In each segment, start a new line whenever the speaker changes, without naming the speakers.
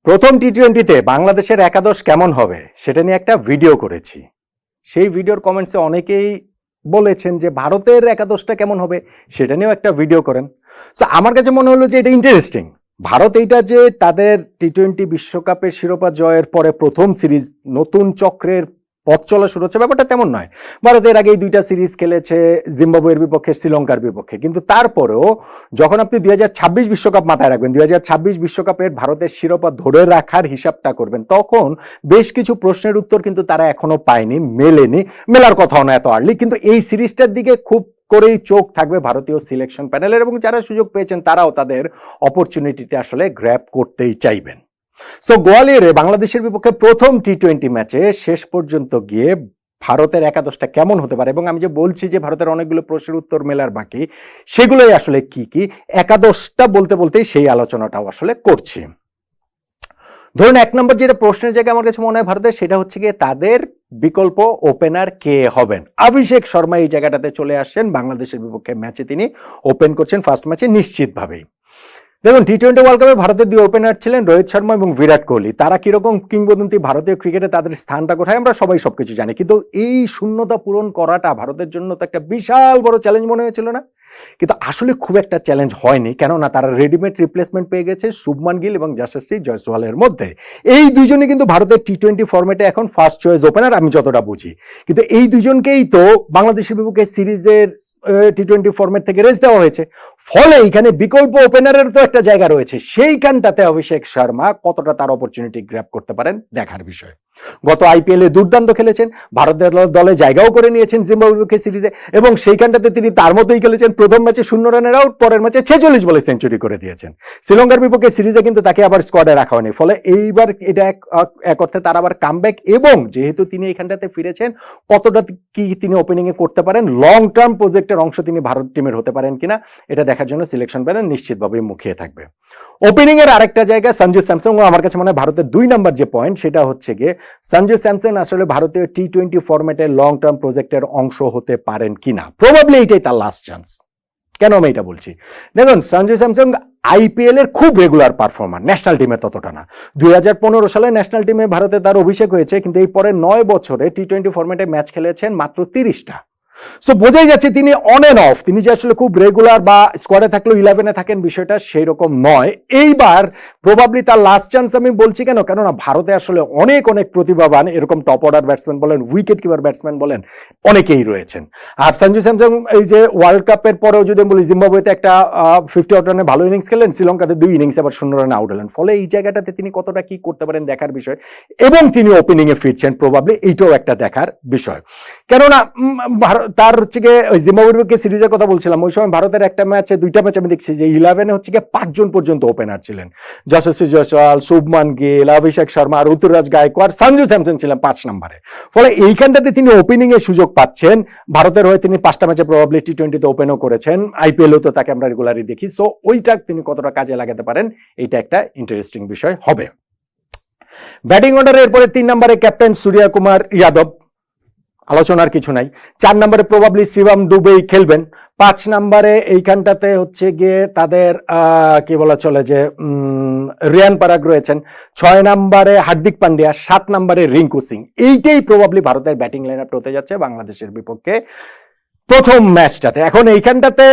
প্রথম টি-20-তে বাংলাদেশের একাদশ কেমন হবে সেটা নিয়ে একটা ভিডিও করেছি। সেই ভিডিওর কমেন্টসে অনেকেই বলেছেন যে ভারতের একাদশটা কেমন হবে সেটা নিয়েও একটা ভিডিও করেন। সো আমার কাছে মনে হলো যে এটা ইন্টারেস্টিং। ভারত এইটা যে তাদের টি-20 বিশ্বকাপের শিরোপা জয়ের পরে প্রথম সিরিজ নতুন চক্রের পথ চলা শুরু হচ্ছে, ব্যাপারটা তেমন নয়। ভারতের আগেই দুইটা সিরিজ খেলেছে, জিম্বাবুয়ের বিপক্ষে, শ্রীলঙ্কার বিপক্ষে, কিন্তু তারপরেও যখন আপনি 2026 বিশ্বকাপ মাথায় রাখবেন, 2026 বিশ্বকাপের ভারতের শিরোপা ধরে রাখার হিসাবটা করবেন, তখন বেশ কিছু প্রশ্নের উত্তর কিন্তু তারা এখনো পায়নি, মেলেনি, মেলার কথাও না এত আর্লি। কিন্তু এই সিরিজটার দিকে খুব করেই চোখ থাকবে ভারতীয় সিলেকশন প্যানেলের, এবং যারা সুযোগ পেয়েছেন তারাও তাদের অপরচুনিটিতে আসলে গ্র্যাব করতেই চাইবেন। সো গোয়ালিয়রে বাংলাদেশের বিপক্ষে প্রথম টি-20 ম্যাচে শেষ পর্যন্ত গিয়ে ভারতের একাদশটা কেমন হতে পারে, এবং আমি যে বলছি যে ভারতের অনেকগুলো প্রশ্নের উত্তর মেলার বাকি, সেগুলোই আসলে কি কি একাদশটা বলতে বলতেই সেই আলোচনাটাও আসলে করছি। ধরুন, এক নম্বর যেটা প্রশ্নের জায়গা আমার কাছে মনে হয় ভারতের, সেটা হচ্ছে গিয়ে তাদের বিকল্প ওপেনার কে হবেন। অভিষেক শর্মা এই জায়গাটাতে চলে আসছেন, বাংলাদেশের বিপক্ষে ম্যাচে তিনি ওপেন করছেন ফার্স্ট ম্যাচে নিশ্চিতভাবেই। দেখুন, টি-20 ওয়ার্ল্ড কাপে ভারতের দুই ওপেনার ছিলেন রোহিত শর্মা এবং বিরাট কোহলি। তারা কিরকম কিংবদন্তি, ভারতীয় ক্রিকেটে তাদের স্থানটা কোথায় আমরা সবাই সবকিছু জানি, কিন্তু এই শূন্যতা পূরণ করাটা ভারতের জন্য তো একটা বিশাল বড় চ্যালেঞ্জ মনে হয়েছিল না? কিন্তু আসলে খুব একটা চ্যালেঞ্জ হয়নি, কেননা তারা রেডিমেড রিপ্লেসমেন্ট পেয়ে গেছে শুভমান গিল এবং যশস্বী জয়সওয়ালের মধ্যে। এই দুজনই কিন্তু ভারতের টি-20 ফরম্যাটে এখন ফার্স্ট চয়েস ওপেনার, আমি যতটা বুঝি। কিন্তু এই দুজনকেই তো বাংলাদেশের বিপক্ষে সিরিজের টি-20 ফরম্যাট থেকে রেস্ট দেওয়া হয়েছে, ফলে এখানে বিকল্প ওপেনারের তো একটা জায়গা রয়েছে। সেইখানটাতে অভিষেক শর্মা কতটা তার অপরচুনিটি গ্র্যাব করতে পারেন দেখার বিষয়। গত আইপিএল এ দুর্দান্ত খেলেছেন, ভারতের দলে জায়গাও করে নিয়েছেন জিম্বাবুয়ে সিরিজে, এবং সেইখানটাতে তিনি তার মতোই খেলেছেন। প্রথম ম্যাচে 0 রানের আউট, পরের ম্যাচে 46 বলে সেঞ্চুরি করে দিয়েছেন। শ্রীলঙ্কার বিপক্ষে সিরিজে কিন্তু তাকে আবার স্কোয়াডে রাখা হয়নি, ফলে এইবার এটা এক অর্থে তার আবার কামব্যাক, এবং যেহেতু তিনি এইখানটাতে ফিরেছেন, কতটা কি তিনি ওপেনিং এ করতে পারেন, লং টার্ম প্রজেক্টের অংশ তিনি ভারত টিমের হতে পারেন কিনা, এটা দেখার জন্য সিলেকশন প্যানেল নিশ্চিতভাবে মুখিয়ে থাকবে। ওপেনিং এর আরেকটা জায়গা সঞ্জু স্যামসন, আমার কাছে মনে হয় ভারতের 2 নাম্বার যে পয়েন্ট, সেটা হচ্ছে গিয়ে সঞ্জু স্যামসন আসলে ভারতীয় টি-20 ফরম্যাটের লং টার্ম প্রজেক্টের অংশ হতে পারেন কিনা। প্রবাবলি এটাই তার লাস্ট চান্স। কেন আমি এটা বলছি? দেখুন, সঞ্জু স্যামসন আইপিএল এর খুব রেগুলার পারফর্মার, ন্যাশনাল টিমে ততটা না। 2015 সালে ন্যাশনাল টিমে ভারতে তার অভিষেক হয়েছে, কিন্তু এই পরে 9 বছরে টি-20 ফরম্যাটে ম্যাচ খেলেছেন মাত্র 30টা। সো বোঝাই যাচ্ছে তিনি অন এন্ড অফ, তিনি যে আসলে খুব রেগুলার বা স্কোয়াডে থাকলেও 11-এ থাকেন, বিষয়টা সেই রকম নয়। এইবার প্রবাবলি তার লাস্ট চান্স আমি বলছি কেন, কেননা ভারতে আসলে অনেক অনেক প্রতিভাবান এরকম টপ অর্ডার ব্যাটসম্যান বলেন, উইকেট কিপার ব্যাটসম্যান বলেন, অনেকেই রয়েছেন। আর সঞ্জু স্যামসন এই যে ওয়ার্ল্ড কাপের পরেও যদি বলি, জিম্বাবুয়েতে একটা 50 আউট রানে ভালো ইনিংস খেলেন, শ্রীলঙ্কাতে 2 ইনিংস আবার 0 রানে আউট হলেন, ফলে এই জায়গাটাতে তিনি কতটা কি করতে পারেন দেখার বিষয়, এবং তিনি ওপেনিং এ ফিরছেন, প্রবাবলি এইটাও একটা দেখার বিষয়। কেননা তার হচ্ছে গিয়ে জিম্বাবুয়েকে সিরিজের কথা বলছিলাম, ওই সময় ভারতের একটা ম্যাচে, 2টা ম্যাচ আমি দেখছি যে 11-এ হচ্ছে গিয়ে 5 জন পর্যন্ত ওপেনার ছিলেন। যশস্বী জয়সওয়াল, শুভমান গিল, অভিষেক শর্মা আর ঋতুরাজ গায়কোয়াড়, সঞ্জু স্যামসন ছিলেন 5 নম্বরে। ফলে এইখানটাতে তিনি ওপেনিং এর সুযোগ পাচ্ছেন। ভারতের হয়ে তিনি 5টা ম্যাচে প্রবাবলি টি-20-তে ওপেনও করেছেন, আইপিএলও তো তাকে আমরা রেগুলারই দেখি। সো ওইটা তিনি কতটা কাজে লাগাতে পারেন, এটা একটা ইন্টারেস্টিং বিষয় হবে। ব্যাটিং অর্ডারের এরপরে 3 নম্বরে ক্যাপ্টেন সূর্য কুমার যাদব, আলোচনার কিছু নাই। 4 নম্বরে প্রবাবলি শিবম দুবে খেলবেন। 5 নম্বরে এইখানটাতে হচ্ছে গিয়ে তাদের কি বলা চলে যে রিয়ান পরাগ রয়েছেন। 6 নম্বরে হার্দিক পান্ডিয়া, 7 নম্বরে রিঙ্কু সিং। এইটাই প্রবাবলি ভারতের ব্যাটিং লাইন আপ হতে যাচ্ছে বাংলাদেশের বিপক্ষে প্রথম ম্যাচটাতে। এখন এইখানটাতে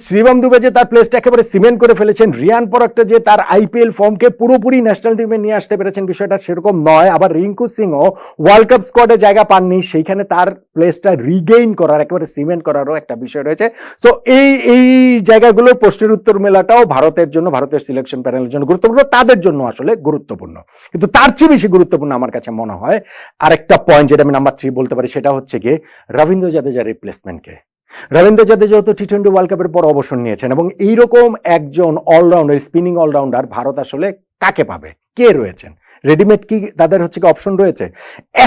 শিবম দুবে যে তার প্লেসটা একেবারে সিমেন্ট করে ফেলেছেন, রিয়ান পরাগটা যে তার আইপিএল ফর্মকে পুরোপুরি ন্যাশনাল টিমে নিয়ে আসতে পেরেছেন, বিষয়টা সেরকম নয়। আবার রিঙ্কু সিংও ওয়ার্ল্ড কাপ স্কোয়াডে জায়গা পাননি, সেইখানে তার প্লেসটা রিগেইন করার, একেবারে সিমেন্ট করারও একটা বিষয় রয়েছে। সো এই জায়গাগুলো প্রশ্নের উত্তর মেলাটাও ভারতের জন্য, ভারতের সিলেকশন প্যানেলের জন্য গুরুত্বপূর্ণ, তাদের জন্য আসলে গুরুত্বপূর্ণ। কিন্তু তার চেয়ে বেশি গুরুত্বপূর্ণ আমার কাছে মনে হয় আরেকটা পয়েন্ট, যেটা আমি নাম্বার 3 বলতে পারি, সেটা হচ্ছে গিয়ে রবীন্দ্র জাদেজার রিপ্লেসমেন্টকে। রবীন্দ্র জাদেজা তো টি-20 ওয়ার্ল্ড কাপের পর অবসর নিয়েছেন, এবং এইরকম একজন অলরাউন্ডার, স্পিনিং অলরাউন্ডার ভারত আসলে কাকে পাবে, কে রয়েছেন? রেডিমেড কি তাদের হচ্ছে কি অপশন রয়েছে?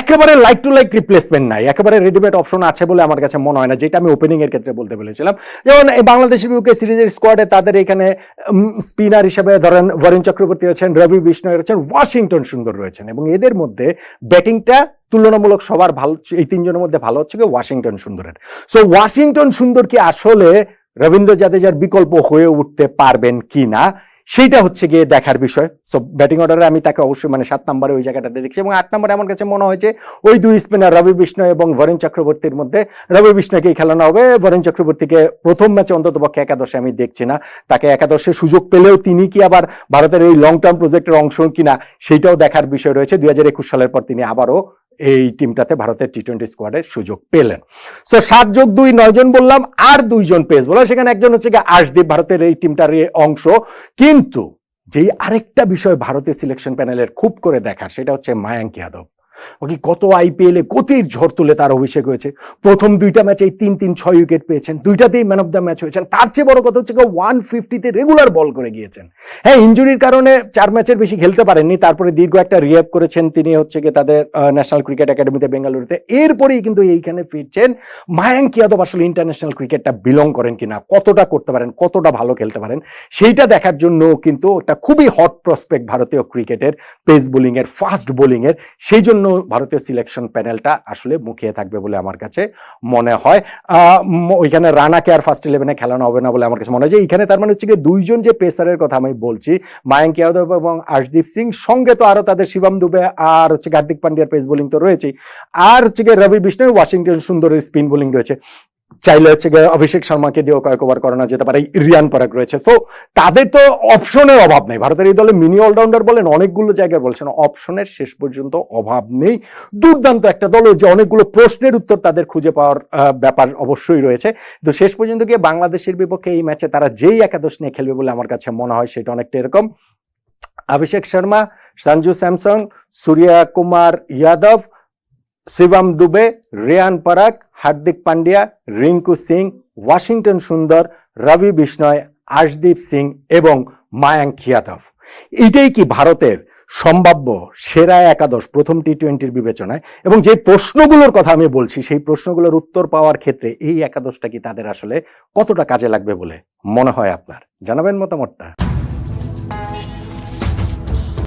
একেবারে লাইক টু লাইক রিপ্লেসমেন্ট নাই, একেবারে রেডিমেড অপশন আছে বলে আমার কাছে মনে হয় না, যেটা আমি ওপেনিং এর ক্ষেত্রে বলতে বলেছিলাম। যেমন এই বাংলাদেশের বিপক্ষে সিরিজের স্কোয়াডে তাদের এখানে স্পিনার হিসেবে ধরেন বরুণ চক্রবর্তী রয়েছেন, রবি বিষ্ণয় রয়েছেন, ওয়াশিংটন সুন্দর রয়েছেন, এবং এদের মধ্যে ব্যাটিংটা তুলনামূলক সবার ভালো, এই 3 জনের মধ্যে ভালো হচ্ছে কি ওয়াশিংটন সুন্দরের। সো ওয়াশিংটন সুন্দর কি আসলে রবীন্দ্র জাদেজার বিকল্প হয়ে উঠতে পারবেন কি না, সেইটা হচ্ছে গিয়ে দেখার বিষয়। সো ব্যাটিং অর্ডারে আমি তাকে অবশ্যই মানে 7 নম্বরে ওই জায়গাটাতে দেখছি, এবং 8 নম্বরে আমার কাছে মনে হয়েছে ওই দুই স্পিনার রবি বিষ্ণয় এবং বরুণ চক্রবর্তীর মধ্যে রবি বিষ্ণয়কেই খেলানো হবে। বরুণ চক্রবর্তীকে প্রথম ম্যাচে অন্ততপক্ষে একাদশে আমি দেখছি না, তাকে একাদশে সুযোগ পেলেও তিনি কি আবার ভারতের এই লং টার্ম প্রজেক্টের অংশ কিনা সেইটাও দেখার বিষয় রয়েছে। 2021 সালের পর তিনি আবারও এই টিমটাতে ভারতের টি-20 স্কোয়াডের সুযোগ পেলেন। সো 7+2 9 জন বললাম, আর 2 জন পেস বোলার, সেখানে একজন হচ্ছে গিয়ে আর্শদীপ, ভারতের এই টিমটার অংশ। কিন্তু যেই আরেকটা বিষয় ভারতের সিলেকশন প্যানেলের খুব করে দেখার, সেটা হচ্ছে মায়াঙ্ক যাদব। ওকে কত আইপিএলে গতির ঝড় তুলে তার অভিষেক হয়েছে, প্রথম 2টা ম্যাচে 3-6 উইকেট পেয়েছেন, 2টাতেই ম্যান অফ দ্য ম্যাচ হয়েছেন। তার চেয়ে বড় কথা হচ্ছে 150-তে রেগুলার বল করে গিয়েছেন। হ্যাঁ, ইনজুরির কারণে 4 ম্যাচের বেশি খেলতে পারেননি, তারপরে দীর্ঘ একটা রিহ্যাব করেছেন তিনি হচ্ছে গিয়ে তাদের ন্যাশনাল ক্রিকেট একাডেমিতে বেঙ্গালুরুতে। এরপরেই কিন্তু এইখানে ফিরছেন। মায়াঙ্ক যাদব আসলে ইন্টারন্যাশনাল ক্রিকেটটা বিলং করেন কিনা, কতটা করতে পারেন, কতটা ভালো খেলতে পারেন, সেইটা দেখার জন্য কিন্তু একটা খুবই হট প্রসপেক্ট ভারতীয় ক্রিকেটের পেস বোলিং এর, ফাস্ট বোলিং এর। সেই জন্য ভারতীয় সিলেকশন প্যানেলটা আসলে মুখিয়ে থাকবে বলে আমার কাছে মনে হয়। ওইখানে রানাকে আর ফার্স্ট 11-এ খেলানো হবে না বলে আমার কাছে মনে হয়। যে এইখানে তার মানে হচ্ছে কি 2 জন যে পেসারের কথা আমি বলছি, মায়াঙ্ক যাদব এবং আর্শদীপ সিং, সঙ্গে তো আরো তাদের শিবম দুবে আর হচ্ছে হার্দিক পান্ডিয়ার পেস বোলিং তো রয়েছেই, আর হচ্ছে কি রবি বিষ্ণয়, ওয়াশিংটন সুন্দরের স্পিন বোলিং রয়েছে। চাইলে হচ্ছে অভিষেক শর্মাকে দিয়েও কয়েক ওভার করানো যেতে পারে, রিয়ান পরাগ রয়েছে। সো তাদের তো অপশনের অভাব নেই। ভারতের এই দলে মিনি অলরাউন্ডার বলেন, অনেকগুলো জায়গায় বলছেন, অপশনের শেষ পর্যন্ত অভাব নেই। দুর্দান্ত একটা দল, যে অনেকগুলো প্রশ্নের উত্তর তাদের খুঁজে পাওয়ার ব্যাপার অবশ্যই রয়েছে। তো শেষ পর্যন্ত গিয়ে বাংলাদেশের বিপক্ষে এই ম্যাচে তারা যেই একাদশ নিয়ে খেলবে বলে আমার কাছে মনে হয়, সেটা অনেকটা এরকম: অভিষেক শর্মা, সঞ্জু স্যামসং, সূর্য কুমার যাদব, শিবম দুবে, রিয়ান পরাগ, হার্দিক পান্ডিয়া, রিঙ্কু সিং, ওয়াশিংটন সুন্দর, রবি বিষ্ণয়, আর্শদীপ সিং এবং মায়াঙ্ক যাদব। এটাই কি ভারতের সম্ভাব্য সেরা একাদশ প্রথম টি-20 বিবেচনায়? এবং যে প্রশ্নগুলোর কথা আমি বলছি, সেই প্রশ্নগুলোর উত্তর পাওয়ার ক্ষেত্রে এই একাদশটা কি তাদের আসলে কতটা কাজে লাগবে বলে মনে হয় আপনার? জানাবেন মতামতটা।